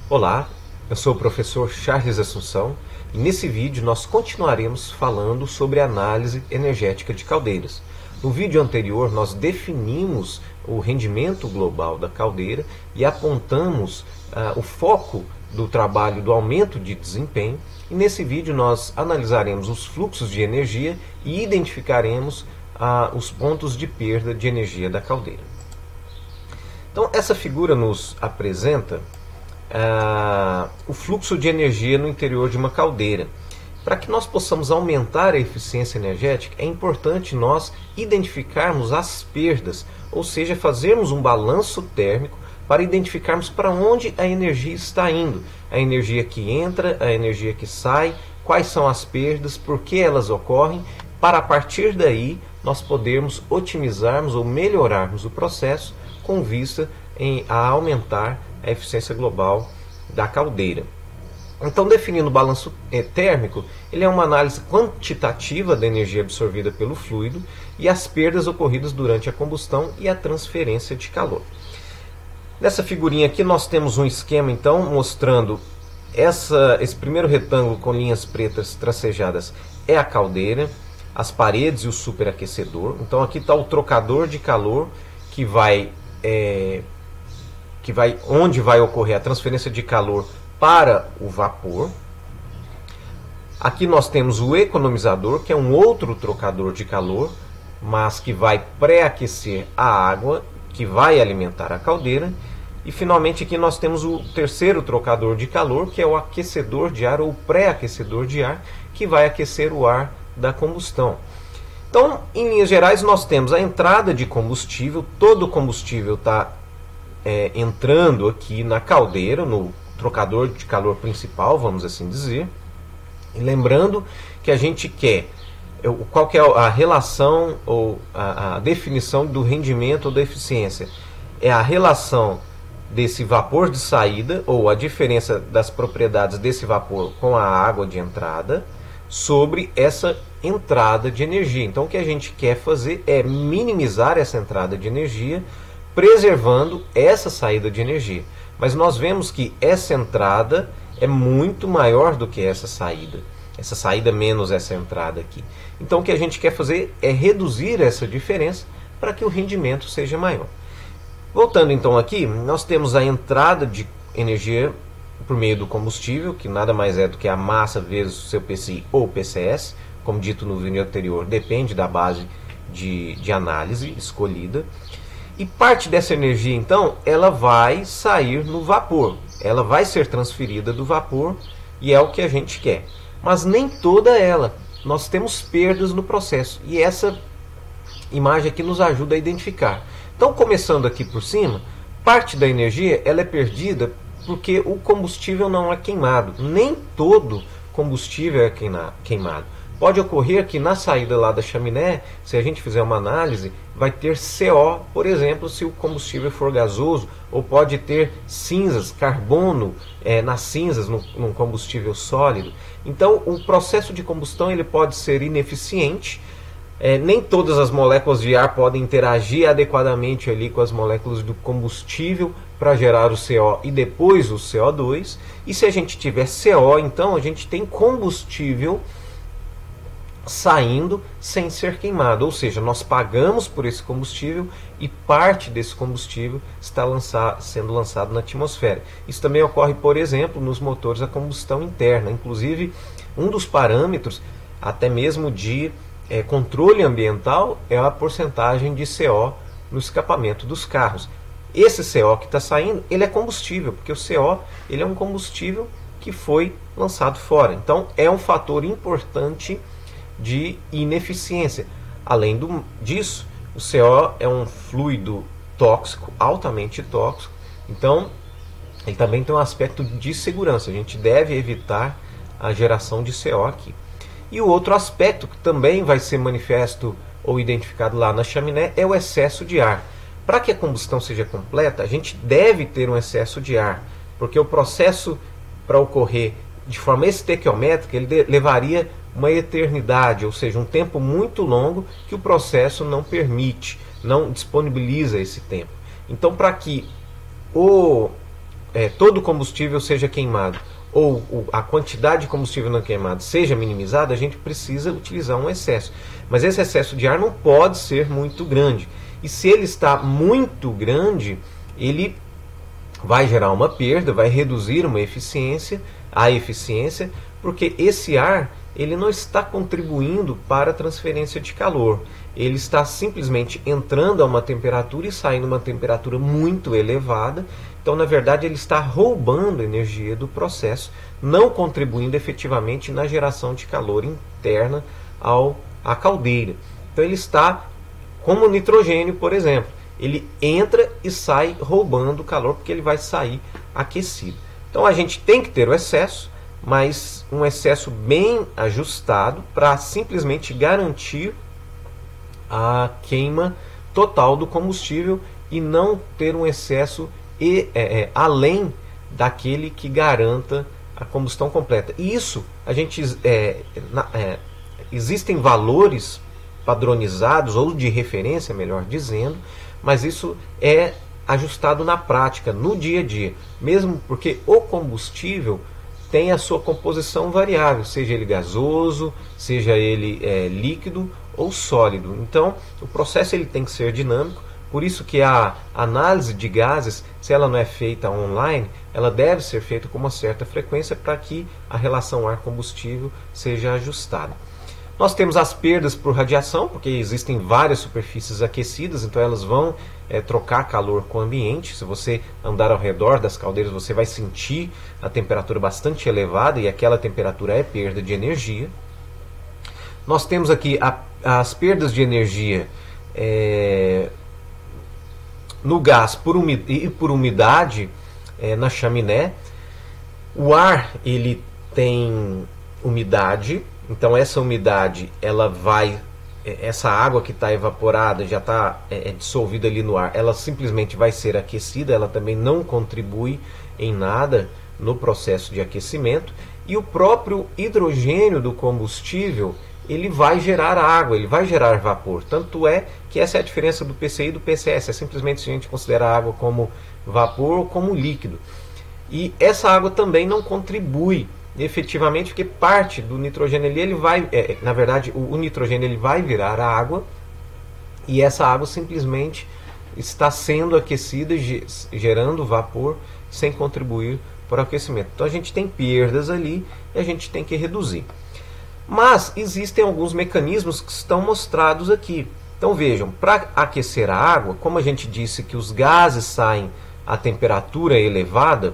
Olá, eu sou o professor Charles Assunção e nesse vídeo nós continuaremos falando sobre análise energética de caldeiras. No vídeo anterior nós definimos o rendimento global da caldeira e apontamos o foco do trabalho do aumento de desempenho, e nesse vídeo nós analisaremos os fluxos de energia e identificaremos os pontos de perda de energia da caldeira. Então essa figura nos apresenta o fluxo de energia no interior de uma caldeira. Para que nós possamos aumentar a eficiência energética, é importante nós identificarmos as perdas, ou seja, fazermos um balanço térmico para identificarmos para onde a energia está indo, a energia que entra, a energia que sai, quais são as perdas, por que elas ocorrem, para a partir daí nós podermos otimizarmos ou melhorarmos o processo com vista a aumentar a eficiência global da caldeira. Então, definindo o balanço térmico, ele é uma análise quantitativa da energia absorvida pelo fluido e as perdas ocorridas durante a combustão e a transferência de calor. Nessa figurinha aqui nós temos um esquema então mostrando esse primeiro retângulo com linhas pretas tracejadas é a caldeira, as paredes e o superaquecedor. Então aqui está o trocador de calor onde vai ocorrer a transferência de calor para o vapor. Aqui nós temos o economizador, que é um outro trocador de calor, mas que vai pré-aquecer a água, que vai alimentar a caldeira. E finalmente aqui nós temos o terceiro trocador de calor, que é o aquecedor de ar ou pré-aquecedor de ar, que vai aquecer o ar da combustão. Então, em linhas gerais, nós temos a entrada de combustível, todo o combustível está entrando aqui na caldeira, no trocador de calor principal, vamos assim dizer. E lembrando que a gente quer, qual que é a relação ou a definição do rendimento ou da eficiência? É a relação desse vapor de saída, ou a diferença das propriedades desse vapor com a água de entrada, sobre essa entrada de energia. Então o que a gente quer fazer é minimizar essa entrada de energia, preservando essa saída de energia. Mas nós vemos que essa entrada é muito maior do que essa saída menos essa entrada aqui. Então o que a gente quer fazer é reduzir essa diferença para que o rendimento seja maior. Voltando então aqui, nós temos a entrada de energia por meio do combustível, que nada mais é do que a massa vezes o seu PCI ou PCS, como dito no vídeo anterior, depende da base de análise escolhida. E parte dessa energia, então, ela vai sair no vapor. Ela vai ser transferida do vapor e é o que a gente quer. Mas nem toda ela. Nós temos perdas no processo. E essa imagem aqui nos ajuda a identificar. Então, começando aqui por cima, parte da energia ela é perdida porque o combustível não é queimado. Nem todo combustível é queimado. Pode ocorrer que na saída lá da chaminé, se a gente fizer uma análise, vai ter CO, por exemplo, se o combustível for gasoso, ou pode ter cinzas, carbono nas cinzas, num combustível sólido. Então, o processo de combustão ele pode ser ineficiente, nem todas as moléculas de ar podem interagir adequadamente ali com as moléculas do combustível para gerar o CO e depois o CO2. E se a gente tiver CO, então a gente tem combustível saindo sem ser queimado, ou seja, nós pagamos por esse combustível e parte desse combustível está sendo lançado na atmosfera. Isso também ocorre, por exemplo, nos motores a combustão interna. Inclusive, um dos parâmetros, até mesmo de controle ambiental, é a porcentagem de CO no escapamento dos carros. Esse CO que está saindo, ele é combustível, porque o CO ele é um combustível que foi lançado fora. Então, é um fator importante de ineficiência. Além disso, o CO é um fluido tóxico, altamente tóxico, então ele também tem um aspecto de segurança. A gente deve evitar a geração de CO aqui. E o outro aspecto que também vai ser manifesto ou identificado lá na chaminé é o excesso de ar. Para que a combustão seja completa, a gente deve ter um excesso de ar, porque o processo para ocorrer de forma estequiométrica ele levaria uma eternidade, ou seja, um tempo muito longo que o processo não permite, não disponibiliza esse tempo. Então, para que todo o combustível seja queimado ou a quantidade de combustível não queimado seja minimizada, a gente precisa utilizar um excesso. Mas esse excesso de ar não pode ser muito grande. E se ele está muito grande, ele vai gerar uma perda, vai reduzir a eficiência, porque esse ar ele não está contribuindo para a transferência de calor. Ele está simplesmente entrando a uma temperatura e saindo a uma temperatura muito elevada. Então, na verdade, ele está roubando energia do processo, não contribuindo efetivamente na geração de calor interna à caldeira. Então, ele está como o nitrogênio, por exemplo. Ele entra e sai roubando calor, porque ele vai sair aquecido. Então, a gente tem que ter o excesso, mas um excesso bem ajustado para simplesmente garantir a queima total do combustível e não ter um excesso além daquele que garanta a combustão completa. E isso, existem valores padronizados ou de referência, melhor dizendo, mas isso é ajustado na prática, no dia a dia, mesmo porque o combustível tem a sua composição variável, seja ele gasoso, seja ele líquido ou sólido. Então, o processo ele tem que ser dinâmico, por isso que a análise de gases, se ela não é feita online, ela deve ser feita com uma certa frequência para que a relação ar-combustível seja ajustada. Nós temos as perdas por radiação, porque existem várias superfícies aquecidas, então elas vão trocar calor com o ambiente. Se você andar ao redor das caldeiras, você vai sentir a temperatura bastante elevada, e aquela temperatura é perda de energia. Nós temos aqui as perdas de energia no gás e por umidade na chaminé. O ar ele tem umidade, então essa umidade essa água que está evaporada, já está dissolvida ali no ar, ela simplesmente vai ser aquecida, ela também não contribui em nada no processo de aquecimento. E o próprio hidrogênio do combustível, ele vai gerar água, ele vai gerar vapor. Tanto é que essa é a diferença do PCI e do PCS, é simplesmente se a gente considera a água como vapor ou como líquido. E essa água também não contribui efetivamente, porque parte do nitrogênio ali, ele vai, na verdade, o nitrogênio ele vai virar água, e essa água simplesmente está sendo aquecida, gerando vapor, sem contribuir para o aquecimento. Então a gente tem perdas ali e a gente tem que reduzir. Mas existem alguns mecanismos que estão mostrados aqui. Então vejam, para aquecer a água, como a gente disse que os gases saem a temperatura elevada,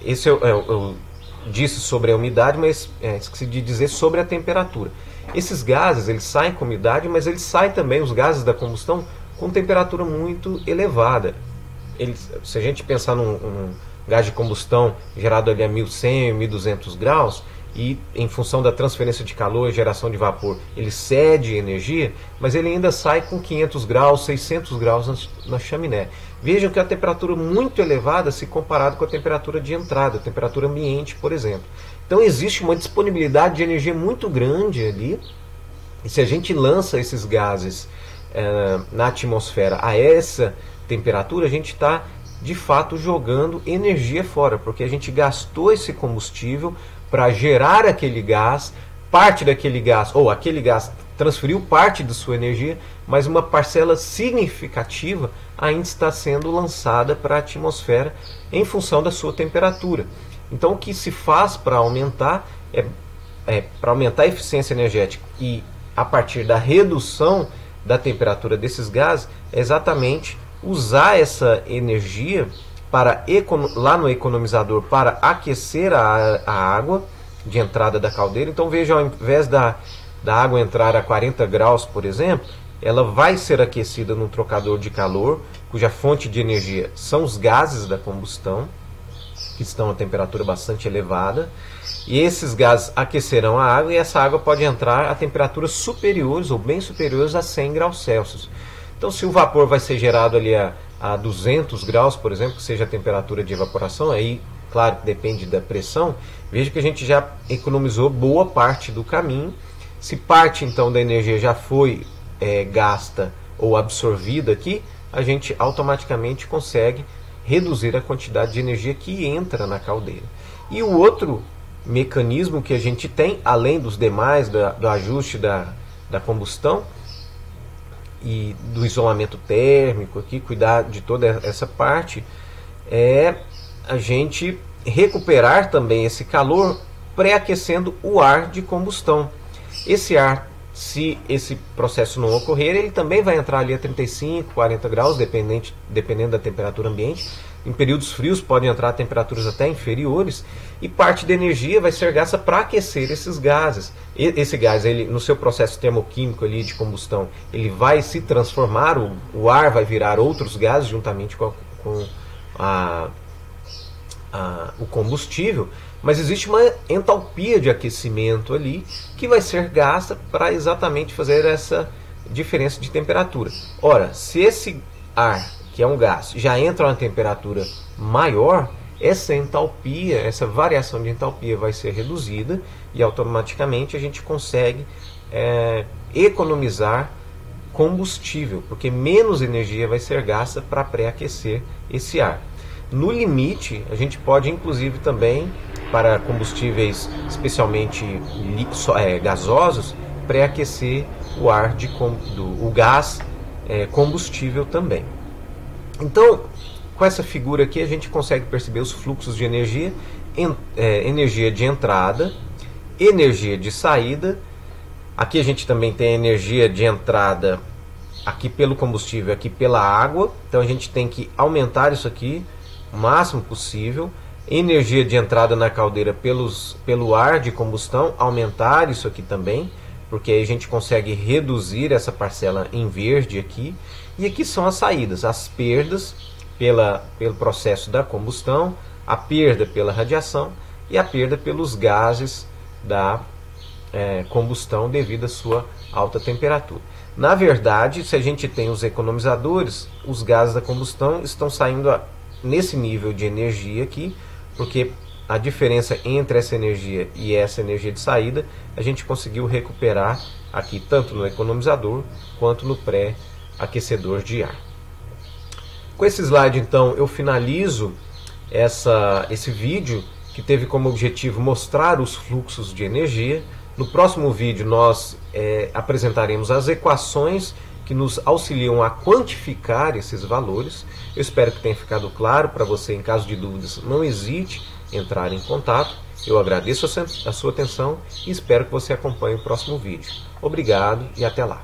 esse eu disse sobre a umidade, mas esqueci de dizer sobre a temperatura. Esses gases, eles saem com umidade, mas eles saem também, os gases da combustão, com temperatura muito elevada. Se a gente pensar num gás de combustão gerado ali a 1100, 1200 graus, e em função da transferência de calor e geração de vapor, ele cede energia, mas ele ainda sai com 500 graus, 600 graus na chaminé. Vejam que a temperatura muito elevada se comparado com a temperatura de entrada, a temperatura ambiente, por exemplo. Então existe uma disponibilidade de energia muito grande ali, e se a gente lança esses gases na atmosfera a essa temperatura, a gente está de fato jogando energia fora, porque a gente gastou esse combustível para gerar aquele gás, parte daquele gás, ou aquele gás transferiu parte de sua energia, mas uma parcela significativa ainda está sendo lançada para a atmosfera em função da sua temperatura. Então o que se faz para aumentar para aumentar a eficiência energética e a partir da redução da temperatura desses gases, é exatamente usar essa energia lá no economizador para aquecer a água de entrada da caldeira. Então veja, ao invés da água entrar a 40 graus, por exemplo, ela vai ser aquecida num trocador de calor, cuja fonte de energia são os gases da combustão, que estão a temperatura bastante elevada, e esses gases aquecerão a água, e essa água pode entrar a temperaturas superiores ou bem superiores a 100 graus Celsius. Então se o vapor vai ser gerado ali a 200 graus, por exemplo, que seja a temperatura de evaporação, aí, claro, que depende da pressão, veja que a gente já economizou boa parte do caminho. Se parte, então, da energia já foi gasta ou absorvida aqui, a gente automaticamente consegue reduzir a quantidade de energia que entra na caldeira. E o outro mecanismo que a gente tem, além dos demais, do ajuste da combustão e do isolamento térmico, aqui, cuidar de toda essa parte, é a gente recuperar também esse calor pré-aquecendo o ar de combustão. Esse ar, se esse processo não ocorrer, ele também vai entrar ali a 35, 40 graus, dependendo da temperatura ambiente. Em períodos frios podem entrar a temperaturas até inferiores, e parte da energia vai ser gasta para aquecer esses gases. Esse gás, ele, no seu processo termoquímico ali de combustão, ele vai se transformar, o ar vai virar outros gases juntamente com o combustível, mas existe uma entalpia de aquecimento ali que vai ser gasta para exatamente fazer essa diferença de temperatura. Ora, se esse ar, que é um gás, já entra a uma temperatura maior, essa entalpia, essa variação de entalpia vai ser reduzida e automaticamente a gente consegue economizar combustível, porque menos energia vai ser gasta para pré-aquecer esse ar. No limite, a gente pode inclusive também, para combustíveis especialmente gasosos, pré-aquecer o ar o gás combustível também. Então, com essa figura aqui a gente consegue perceber os fluxos de energia, energia de entrada, energia de saída. Aqui a gente também tem a energia de entrada aqui pelo combustível, aqui pela água. Então a gente tem que aumentar isso aqui o máximo possível. Energia de entrada na caldeira pelo ar de combustão, aumentar isso aqui também, porque aí a gente consegue reduzir essa parcela em verde aqui. E aqui são as saídas, as perdas pelo processo da combustão, a perda pela radiação e a perda pelos gases da combustão devido à sua alta temperatura. Na verdade, se a gente tem os economizadores, os gases da combustão estão saindo nesse nível de energia aqui, porque a diferença entre essa energia e essa energia de saída, a gente conseguiu recuperar aqui tanto no economizador quanto no pré-aquecedor de ar. Com esse slide, então, eu finalizo esse vídeo que teve como objetivo mostrar os fluxos de energia. No próximo vídeo nós apresentaremos as equações que nos auxiliam a quantificar esses valores. Eu espero que tenha ficado claro para você. Em caso de dúvidas, não hesite em entrar em contato. Eu agradeço a sua atenção e espero que você acompanhe o próximo vídeo. Obrigado e até lá.